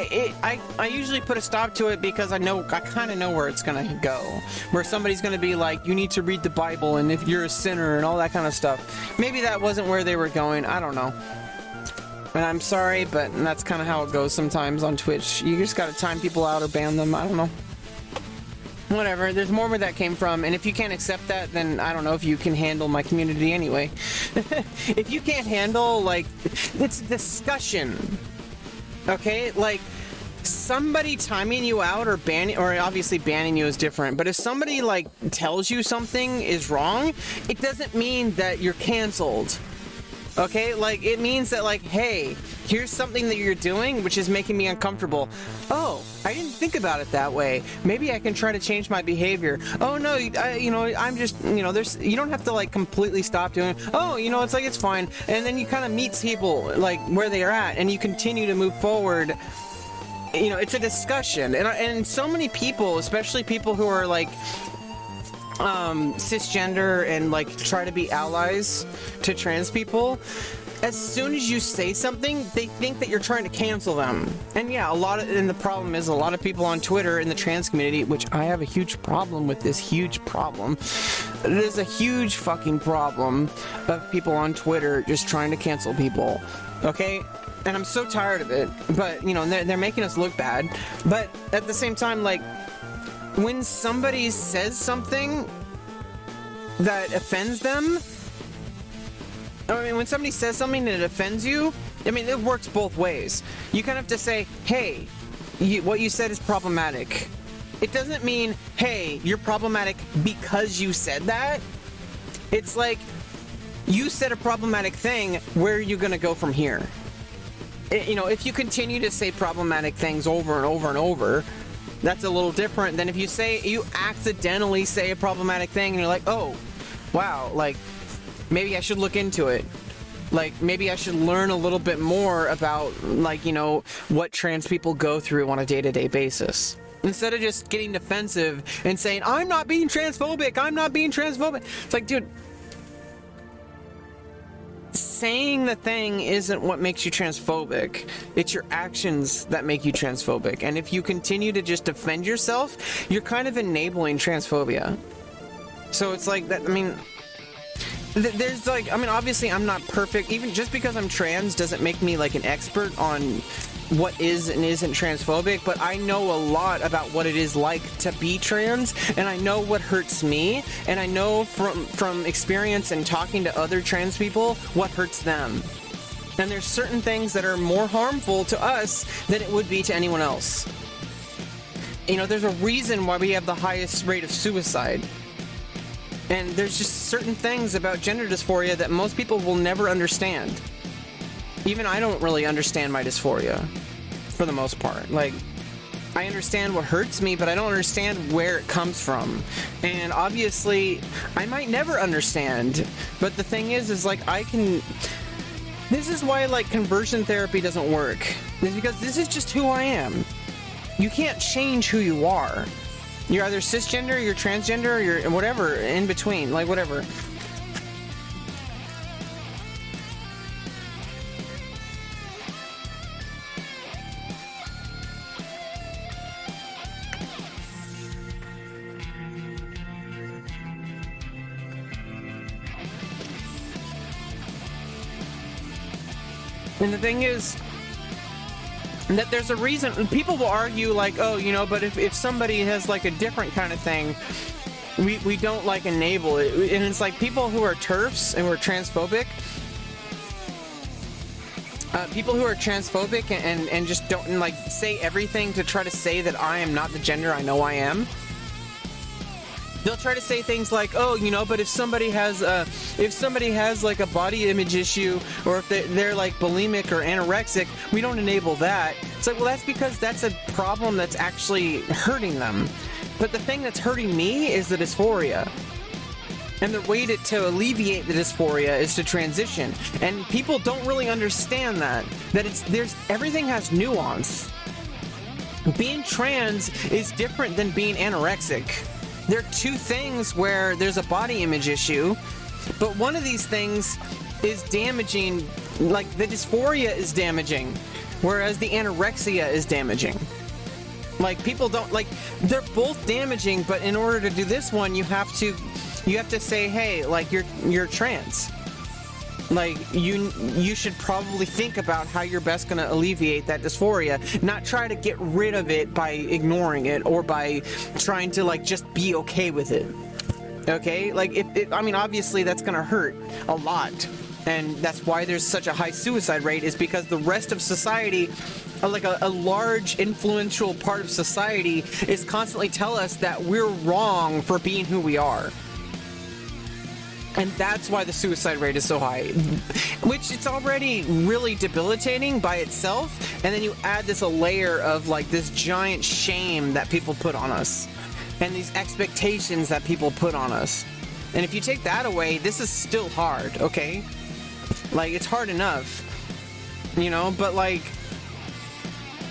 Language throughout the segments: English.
I usually put a stop to it because I kind of know where it's gonna go, where somebody's gonna be like, you need to read the Bible, and if you're a sinner and all that kind of stuff. Maybe that wasn't where they were going. I don't know. And I'm sorry, but that's kind of how it goes sometimes on Twitch. You just gotta time people out or ban them. I don't know. Whatever, there's more where that came from, and if you can't accept that, then I don't know if you can handle my community anyway. If you can't handle, like, it's discussion, okay? Like, somebody timing you out or banning, or obviously banning you is different, but if somebody, like, tells you something is wrong, it doesn't mean that you're canceled. Okay, like, it means that, like, hey, here's something that you're doing which is making me uncomfortable. Oh, I didn't think about it that way. Maybe I can try to change my behavior. Oh no, I'm just, you don't have to, like, completely stop doing it. Oh, it's like, it's fine. And then you kind of meet people, like, where they are at, and you continue to move forward. It's a discussion. And so many people, especially people who are, like, cisgender and, like, try to be allies to trans people, as soon as you say something, they think that you're trying to cancel them. And yeah, and the problem is a lot of people on Twitter in the trans community, which I have a huge problem with this huge problem. There's a huge fucking problem of people on Twitter just trying to cancel people. Okay? And I'm so tired of it. But, they're making us look bad. But at the same time, like, when somebody says something that offends them, when somebody says something that offends you, it works both ways. You kind of have to say, hey, what you said is problematic. It doesn't mean, hey, you're problematic because you said that. It's like, you said a problematic thing, where are you going to go from here? If you continue to say problematic things over and over and over, that's a little different than if you accidentally say a problematic thing and you're like, oh, wow, like, maybe I should look into it. Like, maybe I should learn a little bit more about, like, what trans people go through on a day-to-day basis. Instead of just getting defensive and saying, I'm not being transphobic, I'm not being transphobic. It's like, dude, saying the thing isn't what makes you transphobic. It's your actions that make you transphobic. And if you continue to just defend yourself, you're kind of enabling transphobia. So it's like that, there's, like, obviously I'm not perfect. Even just because I'm trans doesn't make me, like, an expert on what is and isn't transphobic, but I know a lot about what it is like to be trans, and I know what hurts me, and I know from experience and talking to other trans people what hurts them. And there's certain things that are more harmful to us than it would be to anyone else. There's a reason why we have the highest rate of suicide. And there's just certain things about gender dysphoria that most people will never understand. Even I don't really understand my dysphoria, for the most part. Like, I understand what hurts me, but I don't understand where it comes from. And obviously, I might never understand. But the thing is like, this is why, like, conversion therapy doesn't work. It's because this is just who I am. You can't change who you are. You're either cisgender, you're transgender, or you're whatever, in between, like, whatever. And the thing is that there's a reason. People will argue, like, oh, but if somebody has, like, a different kind of thing, we don't, like, enable it. And it's like, people who are TERFs and who are transphobic, people who are transphobic and just don't, like, say everything to try to say that I am not the gender I know I am. They'll try to say things like, oh, but if somebody has like a body image issue, or if they're like bulimic or anorexic, we don't enable that. It's like, well, that's because that's a problem that's actually hurting them. But the thing that's hurting me is the dysphoria. And the way to alleviate the dysphoria is to transition. And people don't really understand that everything has nuance. Being trans is different than being anorexic. They're two things where there's a body image issue, but one of these things is damaging, like, the dysphoria is damaging. whereas the anorexia is damaging. Like, people don't, like, they're both damaging, but in order to do this one, you have to say, hey, like, you're trans. Like, you should probably think about how you're best going to alleviate that dysphoria, not try to get rid of it by ignoring it or by trying to, like, just be okay with it. Okay? Like, I mean, obviously that's going to hurt a lot. And that's why there's such a high suicide rate, is because the rest of society, like a large influential part of society, is constantly tell us that we're wrong for being who we are. And that's why the suicide rate is so high, which it's already really debilitating by itself. And then you add this a layer of like this giant shame that people put on us and these expectations that people put on us. And if you take that away, this is still hard, okay? Like, it's hard enough, you know, but like,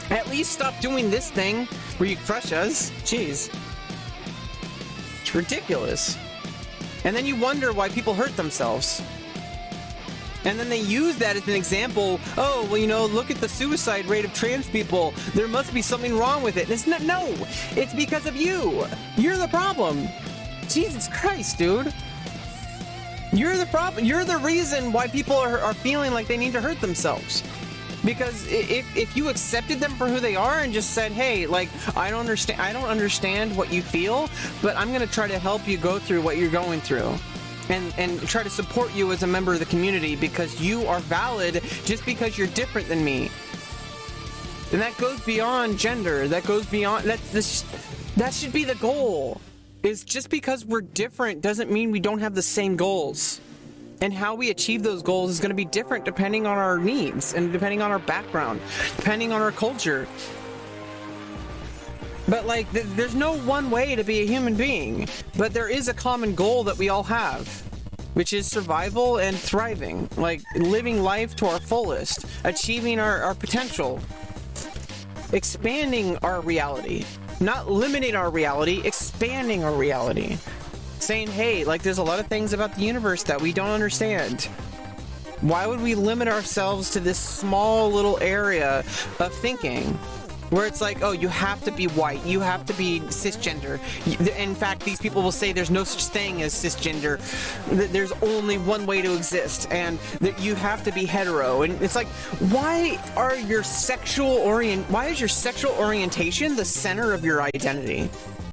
at least stop doing this thing where you crush us. Jeez. It's ridiculous. And then you wonder why people hurt themselves. And then they use that as an example. Oh, well, you know, look at the suicide rate of trans people. There must be something wrong with it. And it's not, no, it's because of you. You're the problem. Jesus Christ, dude. You're the problem. You're the reason why people are feeling like they need to hurt themselves. Because if you accepted them for who they are and just said, hey, like, I don't understand what you feel, but I'm going to try to help you go through what you're going through and try to support you as a member of the community because you are valid just because you're different than me. And that goes beyond gender. That goes beyond that should be the goal. Is just because we're different doesn't mean we don't have the same goals. And how we achieve those goals is going to be different depending on our needs and depending on our background, depending on our culture. But like, there's no one way to be a human being, but there is a common goal that we all have, which is survival and thriving, like living life to our fullest, achieving our potential, expanding our reality, not limiting our reality, expanding our reality. Saying, hey, like, there's a lot of things about the universe that we don't understand. Why would we limit ourselves to this small little area of thinking where it's like, oh, you have to be white, you have to be cisgender. In fact, these people will say there's no such thing as cisgender. There's only one way to exist, and that you have to be hetero. And it's like, why is your sexual orientation the center of your identity?